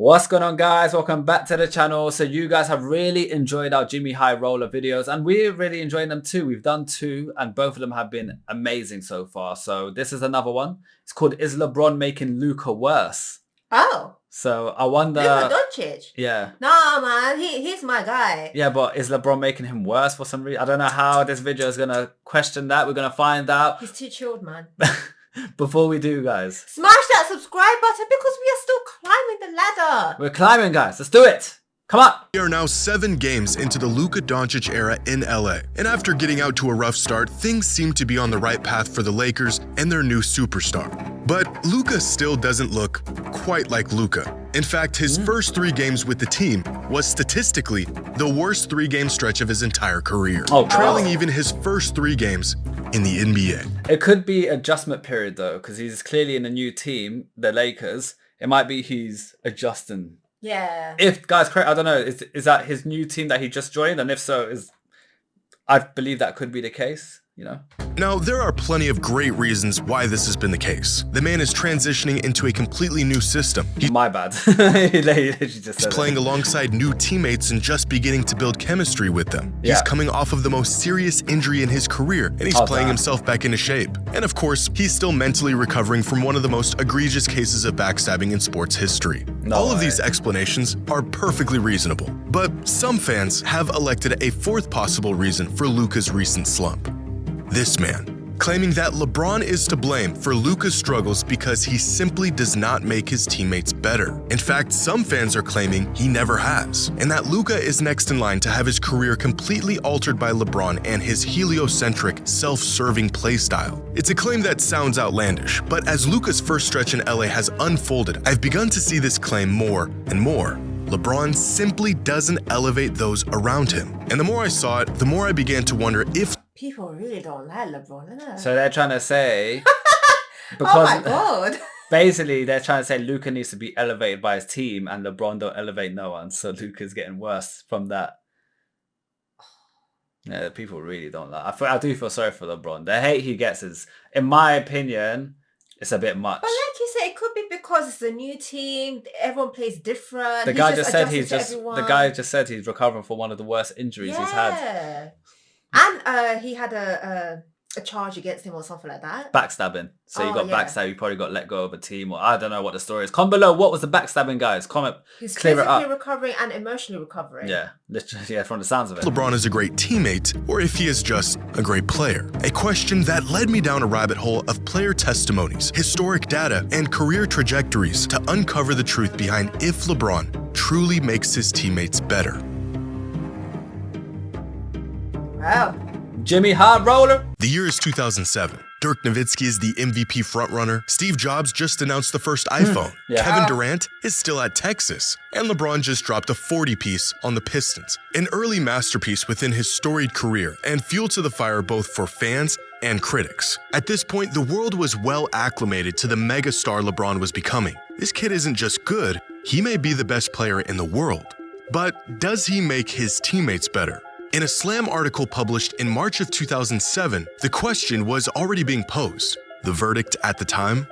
What's going on, guys? Welcome back to the channel. So you guys have really enjoyed our Jimmy High Roller videos, and we're really enjoying them too. We've done two and both of them have been amazing so far. So this is another one. It's called Is LeBron Making Luka Worse? Oh. So I wonder... Luka Doncic? Yeah. No, man. He's my guy. Yeah, but is LeBron making him worse for some reason? I don't know how this video is going to question that. We're going to find out. He's too chilled, man. Before we do, guys, smash that subscribe button because we are still climbing the ladder. We're climbing, guys. Let's do it. Come on. We are now 7 games into the Luka Doncic era in LA. And after getting out to a rough start, things seem to be on the right path for the Lakers and their new superstar. But Luka still doesn't look quite like Luka. In fact, his first 3 games with the team was statistically the worst 3-game stretch of his entire career, trailing even his first 3 games in the NBA. It could be adjustment period though, because he's clearly in a new team, the Lakers. It might be he's adjusting. Yeah. If guys, correct, I don't know. Is that his new team that he just joined? And if so, I believe that could be the case. You know. Now, there are plenty of great reasons why this has been the case. The man is transitioning into a completely new system. My bad. He's playing alongside new teammates and just beginning to build chemistry with them. Yeah. He's coming off of the most serious injury in his career, and he's playing himself back into shape. And of course, he's still mentally recovering from one of the most egregious cases of backstabbing in sports history. All of these explanations are perfectly reasonable. But some fans have elected a 4th possible reason for Luka's recent slump. This man, claiming that LeBron is to blame for Luka's struggles because he simply does not make his teammates better. In fact, some fans are claiming he never has, and that Luka is next in line to have his career completely altered by LeBron and his heliocentric, self-serving play style. It's a claim that sounds outlandish, but as Luka's first stretch in LA has unfolded, I've begun to see this claim more and more. LeBron simply doesn't elevate those around him. And the more I saw it, the more I began to wonder if people really don't like LeBron, innit? So they're trying to say... because, oh my God. Basically, they're trying to say Luka needs to be elevated by his team and LeBron don't elevate no one. So Luka's getting worse from that. Yeah, people really don't like... I do feel sorry for LeBron. The hate he gets is, in my opinion... It's a bit much. But like you said, it could be because it's a new team. Everyone plays different. The guy just said he's recovering from one of the worst injuries he's had. And he had a charge against him or something like that. Backstabbing. So you got backstabbed. You probably got let go of a team, or I don't know what the story is. Comment below. What was the backstabbing, guys? Comment. He's clear it up. Physically recovering and emotionally recovering. Yeah, literally. Yeah, from the sounds of it. LeBron is a great teammate, or if he is just a great player. A question that led me down a rabbit hole of player testimonies, historic data, and career trajectories to uncover the truth behind if LeBron truly makes his teammates better. Wow. Jimmy High Roller. The year is 2007. Dirk Nowitzki is the MVP frontrunner. Steve Jobs just announced the first iPhone. Kevin Durant is still at Texas. And LeBron just dropped a 40-piece on the Pistons. An early masterpiece within his storied career and fuel to the fire both for fans and critics. At this point, the world was well acclimated to the megastar LeBron was becoming. This kid isn't just good, he may be the best player in the world. But does he make his teammates better? In a Slam article published in March of 2007, the question was already being posed. The verdict at the time?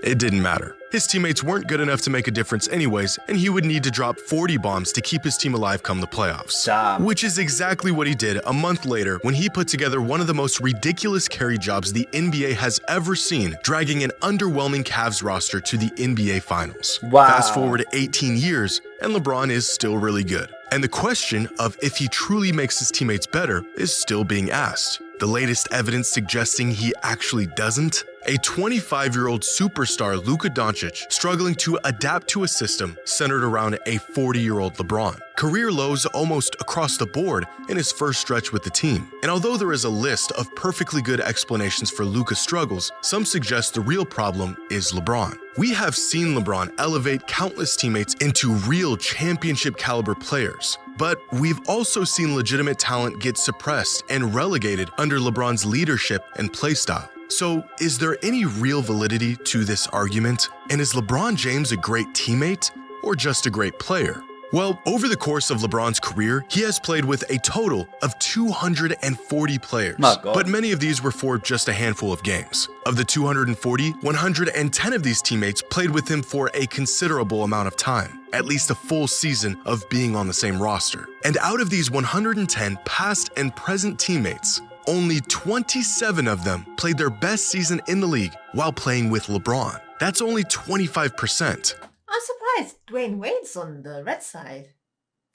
It didn't matter. His teammates weren't good enough to make a difference anyways, and he would need to drop 40 bombs to keep his team alive come the playoffs. Which is exactly what he did a month later when he put together one of the most ridiculous carry jobs the NBA has ever seen, dragging an underwhelming Cavs roster to the NBA Finals. Fast forward 18 years, and LeBron is still really good. And the question of if he truly makes his teammates better is still being asked. The latest evidence suggesting he actually doesn't? A 25-year-old superstar Luka Doncic struggling to adapt to a system centered around a 40-year-old LeBron. Career lows almost across the board in his first stretch with the team. And although there is a list of perfectly good explanations for Luka's struggles, some suggest the real problem is LeBron. We have seen LeBron elevate countless teammates into real championship-caliber players. But we've also seen legitimate talent get suppressed and relegated under LeBron's leadership and play style. So, is there any real validity to this argument? And is LeBron James a great teammate or just a great player? Well, over the course of LeBron's career, he has played with a total of 240 players. But many of these were for just a handful of games. Of the 240, 110 of these teammates played with him for a considerable amount of time. at least a full season of being on the same roster. And out of these 110 past and present teammates, only 27 of them played their best season in the league while playing with LeBron. That's only 25%. I'm surprised Dwayne Wade's on the red side.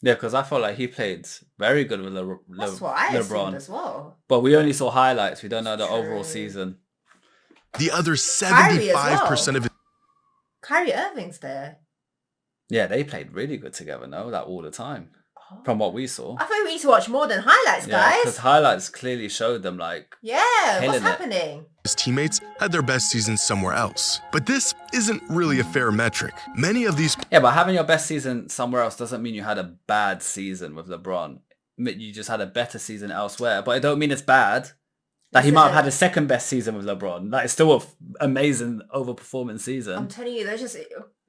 Yeah, because I felt like he played very good with That's what I assumed LeBron as well. But we only saw highlights. We don't know the overall season. The other 75% of it. Kyrie Irving's there. Yeah, they played really good together, no? Like all the time. From what we saw. I thought we need to watch more than highlights, guys. Because highlights clearly showed them like... Yeah, what's happening? His teammates had their best seasons somewhere else. But this isn't really a fair metric. Many of these... Yeah, but having your best season somewhere else doesn't mean you had a bad season with LeBron. You just had a better season elsewhere. But it don't mean it's bad. Like he might have had a second best season with LeBron. Like it's still an amazing overperforming season. I'm telling you, there's just...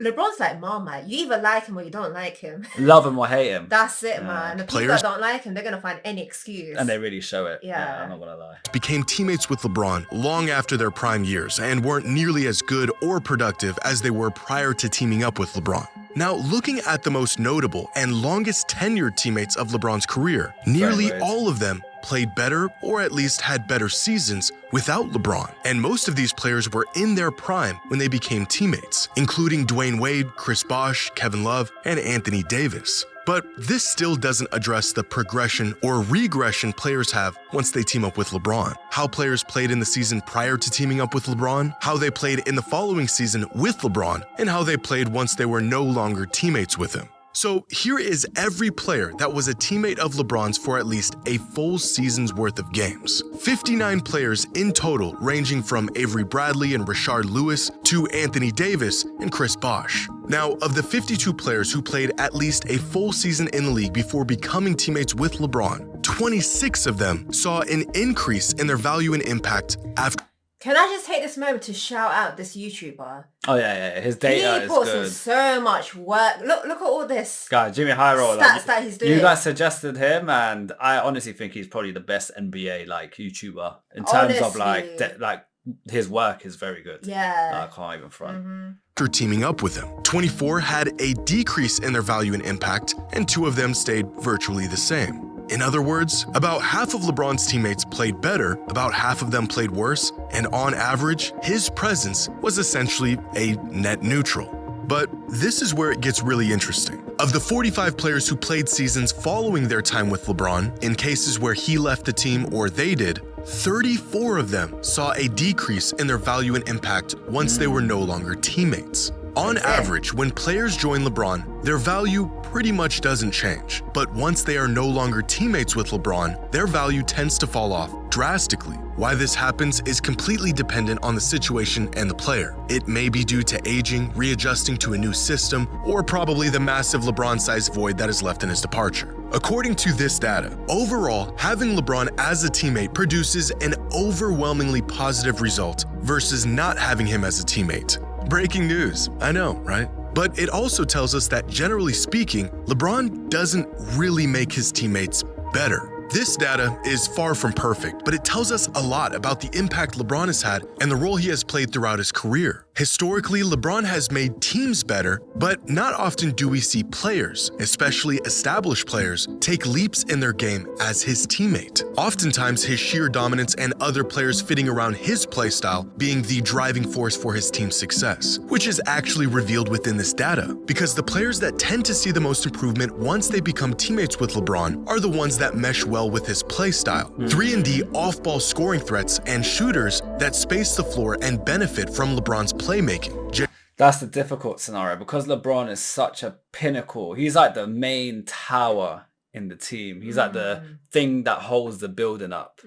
LeBron's like Marmite. You either like him or you don't like him. Love him or hate him. That's it, man. The people that don't like him, they're going to find any excuse. And they really show it. Yeah. I'm not going to lie. Became teammates with LeBron long after their prime years and weren't nearly as good or productive as they were prior to teaming up with LeBron. Now, looking at the most notable and longest tenured teammates of LeBron's career, nearly all of them played better or at least had better seasons without LeBron. And most of these players were in their prime when they became teammates, including Dwayne Wade, Chris Bosh, Kevin Love, and Anthony Davis. But this still doesn't address the progression or regression players have once they team up with LeBron. How players played in the season prior to teaming up with LeBron, how they played in the following season with LeBron, and how they played once they were no longer teammates with him. So here is every player that was a teammate of LeBron's for at least a full season's worth of games. 59 players in total, ranging from Avery Bradley and Rashard Lewis to Anthony Davis and Chris Bosh. Now, of the 52 players who played at least a full season in the league before becoming teammates with LeBron, 26 of them saw an increase in their value and impact after. Can I just take this moment to shout out this YouTuber? Oh yeah. His data is good. He puts in so much work. Look at all this. Guys, Jimmy High Roller. Stats that he's doing. You guys suggested him, and I honestly think he's probably the best NBA YouTuber in terms of his work is very good. Yeah. I can't even front. After teaming up with him, 24 had a decrease in their value and impact, and 2 of them stayed virtually the same. In other words, about half of LeBron's teammates played better, about half of them played worse, and on average, his presence was essentially a net neutral. But this is where it gets really interesting. Of the 45 players who played seasons following their time with LeBron, in cases where he left the team or they did, 34 of them saw a decrease in their value and impact once they were no longer teammates. On average, when players join LeBron, their value pretty much doesn't change. But once they are no longer teammates with LeBron, their value tends to fall off drastically. Why this happens is completely dependent on the situation and the player. It may be due to aging, readjusting to a new system, or probably the massive LeBron-sized void that is left in his departure. According to this data, overall, having LeBron as a teammate produces an overwhelmingly positive result versus not having him as a teammate. Breaking news, I know, right? But it also tells us that generally speaking, LeBron doesn't really make his teammates better. This data is far from perfect, but it tells us a lot about the impact LeBron has had and the role he has played throughout his career. Historically, LeBron has made teams better, but not often do we see players, especially established players, take leaps in their game as his teammate. Oftentimes, his sheer dominance and other players fitting around his playstyle being the driving force for his team's success, which is actually revealed within this data, because the players that tend to see the most improvement once they become teammates with LeBron are the ones that mesh well with his playstyle. 3-and-D off-ball scoring threats and shooters that space the floor and benefit from LeBron's playmaking. That's the difficult scenario because LeBron is such a pinnacle. He's like the main tower in the team. He's like the thing that holds the building up.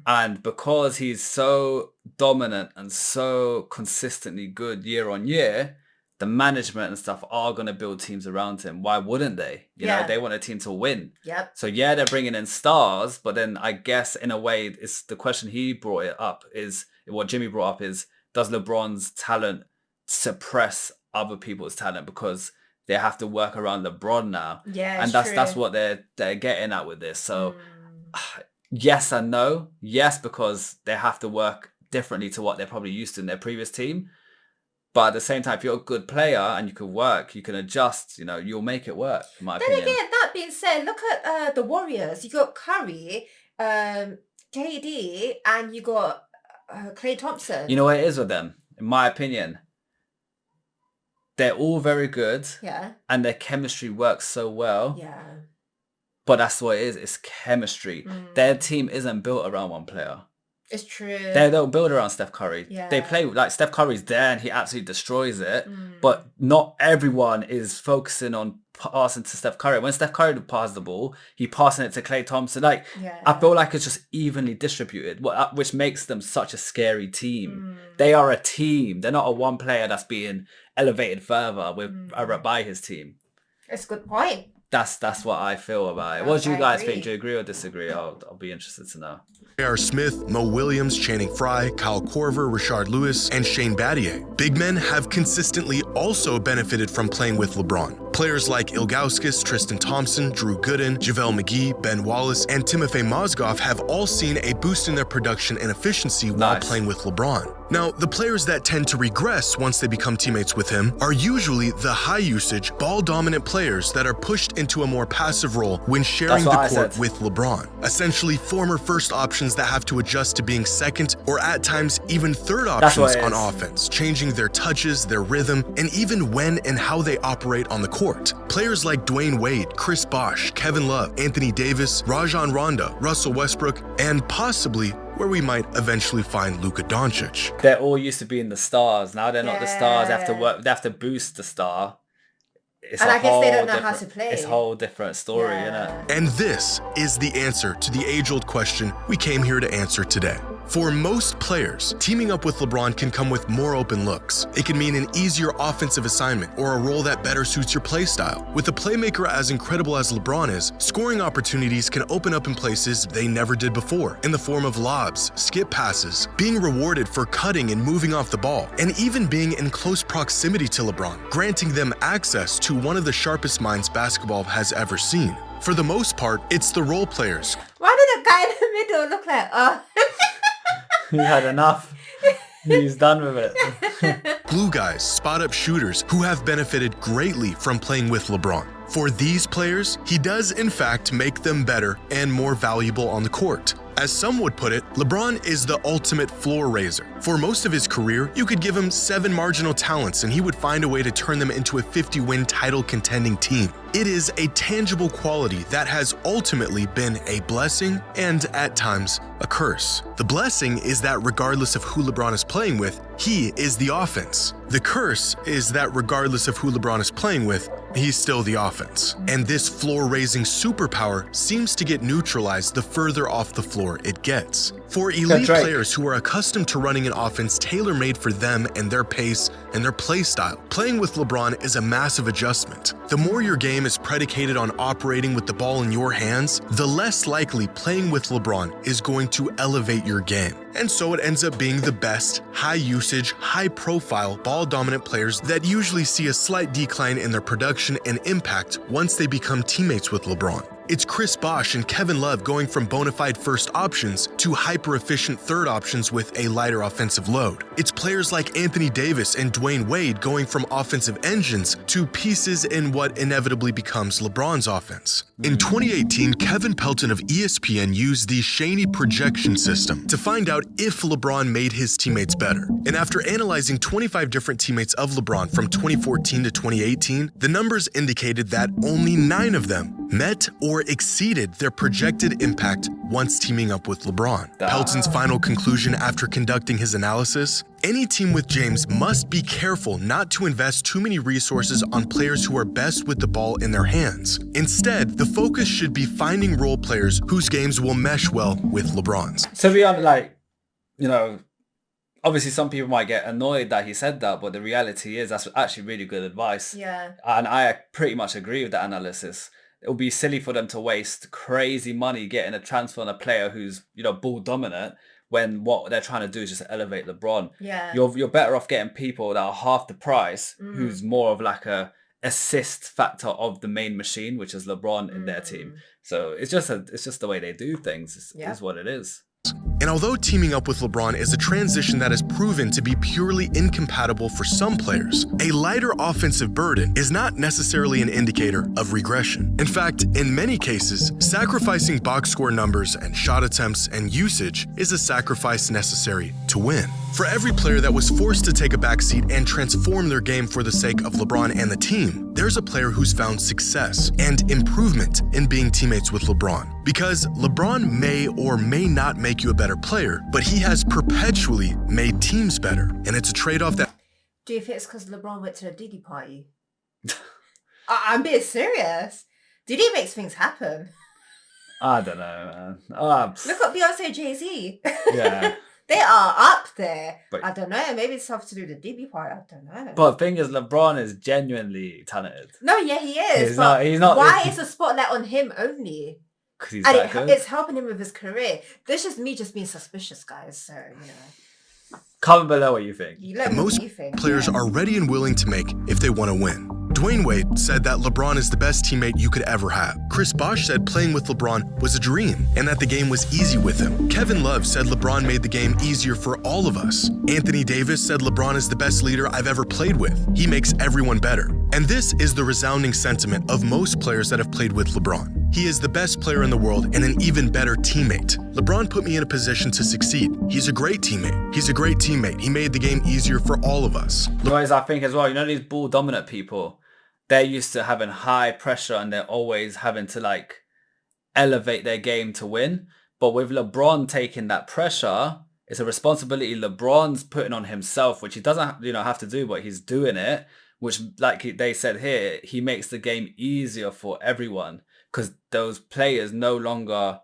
And because he's so dominant and so consistently good year on year, the management and stuff are going to build teams around him. Why wouldn't they? You know, they want a team to win. Yep. So yeah, they're bringing in stars, but then I guess in a way, it's the question he brought it up is what Jimmy brought up is, does LeBron's talent suppress other people's talent because they have to work around LeBron now? Yeah, and that's what they're getting at with this. So yes and no. Yes, because they have to work differently to what they're probably used to in their previous team. But at the same time, if you're a good player and you can work, you can adjust, you'll make it work, in my opinion. Then again, that being said, look at the Warriors. You got Curry, KD, and you got Klay Thompson. You know what it is with them? In my opinion, they're all very good. Yeah. And their chemistry works so well. Yeah. But that's what it is. It's chemistry. Their team isn't built around one player. It's true. They don't build around Steph Curry. Yeah. They play like Steph Curry's there and he absolutely destroys it. But not everyone is focusing on passing to Steph Curry. When Steph Curry passes the ball, he passing it to Klay Thompson. I feel like it's just evenly distributed, which makes them such a scary team. They are a team. They're not a one player that's being elevated further by his team. That's a good point. That's what I feel about it. What do you guys think? Do you agree or disagree? I'll be interested to know. J.R. Smith, Mo Williams, Channing Frye, Kyle Korver, Rashard Lewis, and Shane Battier. Big men have consistently also benefited from playing with LeBron. Players like Ilgauskas, Tristan Thompson, Drew Gooden, JaVale McGee, Ben Wallace, and Timofey Mozgov have all seen a boost in their production and efficiency while playing with LeBron. Now, the players that tend to regress once they become teammates with him are usually the high-usage, ball-dominant players that are pushed into a more passive role when sharing the court with LeBron. Essentially, former first options that have to adjust to being second or at times even third options on offense, changing their touches, their rhythm, and even when and how they operate on the court. Players like Dwayne Wade, Chris Bosh, Kevin Love, Anthony Davis, Rajon Rondo, Russell Westbrook, and possibly where we might eventually find Luka Doncic. They're all used to being the stars. Now they're not the stars. They have to work. They have to boost the star. And I guess they don't know how to play. It's a whole different story, isn't it? And this is the answer to the age-old question we came here to answer today. For most players, teaming up with LeBron can come with more open looks. It can mean an easier offensive assignment or a role that better suits your play style. With a playmaker as incredible as LeBron is, scoring opportunities can open up in places they never did before, in the form of lobs, skip passes, being rewarded for cutting and moving off the ball, and even being in close proximity to LeBron, granting them access to one of the sharpest minds basketball has ever seen. For the most part, it's the role players. Why did the guy in the middle look like, He had enough. He's done with it. Glue guys, spot-up shooters who have benefited greatly from playing with LeBron. For these players, he does in fact make them better and more valuable on the court. As some would put it, LeBron is the ultimate floor raiser. For most of his career, you could give him 7 marginal talents and he would find a way to turn them into a 50-win title contending team. It is a tangible quality that has ultimately been a blessing and, at times, a curse. The blessing is that regardless of who LeBron is playing with, he is the offense. The curse is that regardless of who LeBron is playing with, he's still the offense. And this floor-raising superpower seems to get neutralized the further off the floor it gets. For elite players who are accustomed to running an offense tailor-made for them and their pace and their play style, playing with LeBron is a massive adjustment. The more your game is predicated on operating with the ball in your hands, the less likely playing with LeBron is going to elevate your game. And so it ends up being the best, high-usage, high-profile, ball-dominant players that usually see a slight decline in their production and impact once they become teammates with LeBron. It's Chris Bosh and Kevin Love going from bona fide first options to hyper-efficient third options with a lighter offensive load. It's players like Anthony Davis and Dwayne Wade going from offensive engines to pieces in what inevitably becomes LeBron's offense. In 2018, Kevin Pelton of ESPN used the Shaney projection system to find out if LeBron made his teammates better. And after analyzing 25 different teammates of LeBron from 2014 to 2018, the numbers indicated that only 9 of them met or exceeded their projected impact once teaming up with LeBron. Pelton's final conclusion after conducting his analysis: any team with James must be careful not to invest too many resources on players who are best with the ball in their hands. Instead, the focus should be finding role players whose games will mesh well with LeBron's. So we are obviously some people might get annoyed that he said that, but the reality is that's actually really good advice. Yeah. And I pretty much agree with that analysis. It would be silly for them to waste crazy money getting a transfer on a player who's, ball dominant when what they're trying to do is just elevate LeBron. Yeah. You're better off getting people that are half the price, who's more of like a assist factor of the main machine, which is LeBron in their team. So it's just the way they do things. It's what it is. And although teaming up with LeBron is a transition that has proven to be purely incompatible for some players, a lighter offensive burden is not necessarily an indicator of regression. In fact, in many cases, sacrificing box score numbers and shot attempts and usage is a sacrifice necessary to win. For every player that was forced to take a backseat and transform their game for the sake of LeBron and the team, there's a player who's found success and improvement in being teammates with LeBron. Because LeBron may or may not make you a better player, but he has perpetually made teams better. And it's a trade-off that... Do you think it's because LeBron went to the Diddy party? I'm being serious. Diddy makes things happen. I don't know, man. Look at Beyonce and Jay-Z. Yeah. They are up there. But, I don't know. Maybe it's something to do with the Diddy part. I don't know. But the thing is, LeBron is genuinely talented. No, yeah, he is. He's not. Why is the spotlight on him only? Because he's And that good. it's helping him with his career. This is me just being suspicious, guys. So, you know. Comment below what you think. You let me know most what you think. players are ready and willing to make if they want to win. Dwayne Wade said that LeBron is the best teammate you could ever have. Chris Bosh said playing with LeBron was a dream and that the game was easy with him. Kevin Love said LeBron made the game easier for all of us. Anthony Davis said LeBron is the best leader I've ever played with. He makes everyone better. And this is the resounding sentiment of most players that have played with LeBron. He is the best player in the world and an even better teammate. LeBron put me in a position to succeed. He's a great teammate. He's a great teammate. He made the game easier for all of us. Whereas I think as well, you know, these ball dominant people, they're used to having high pressure and they're always having to like elevate their game to win. But with LeBron taking that pressure, it's a responsibility LeBron's putting on himself, which he doesn't, have to do, but he's doing it. Which, like they said here, he makes the game easier for everyone because those players no longer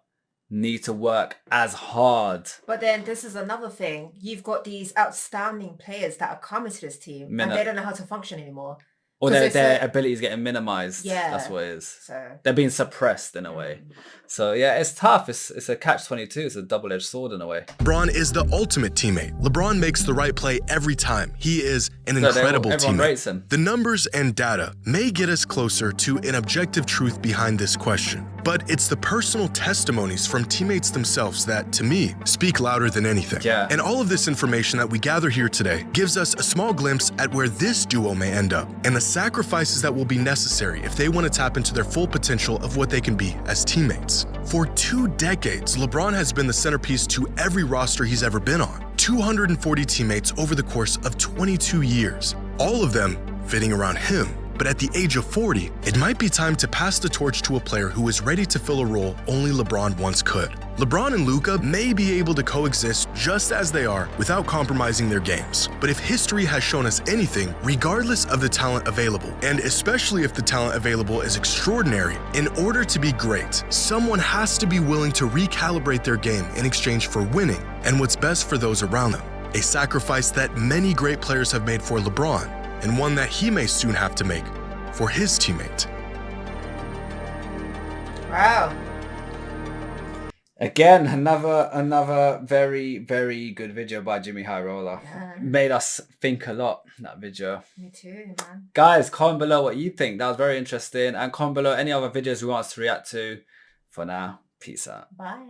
need to work as hard. But then this is another thing. You've got these outstanding players that are coming to this team and they don't know how to function anymore. Or their ability is getting minimized. Yeah. That's what it is. So they're being suppressed in a way. So yeah, it's tough. It's a catch-22. It's a double-edged sword in a way. LeBron is the ultimate teammate. LeBron makes the right play every time. He is an incredible everyone teammate. rates him. The numbers and data may get us closer to an objective truth behind this question, but it's the personal testimonies from teammates themselves that, to me, speak louder than anything. Yeah. And all of this information that we gather here today gives us a small glimpse at where this duo may end up and the sacrifices that will be necessary if they want to tap into their full potential of what they can be as teammates. For 2 decades, LeBron has been the centerpiece to every roster he's ever been on. 240 teammates over the course of 22 years, all of them fitting around him. But at the age of 40, it might be time to pass the torch to a player who is ready to fill a role only LeBron once could. LeBron and Luka may be able to coexist just as they are without compromising their games. But if history has shown us anything, regardless of the talent available, and especially if the talent available is extraordinary, in order to be great, someone has to be willing to recalibrate their game in exchange for winning and what's best for those around them. A sacrifice that many great players have made for LeBron, and one that he may soon have to make for his teammate. wow. Again, another very, very good video by Jimmy High Roller. Yeah. Made us think a lot, that video. Me too, man. Guys, comment below what you think. That was very interesting. And comment below any other videos you want us to react to. For now, peace out. Bye.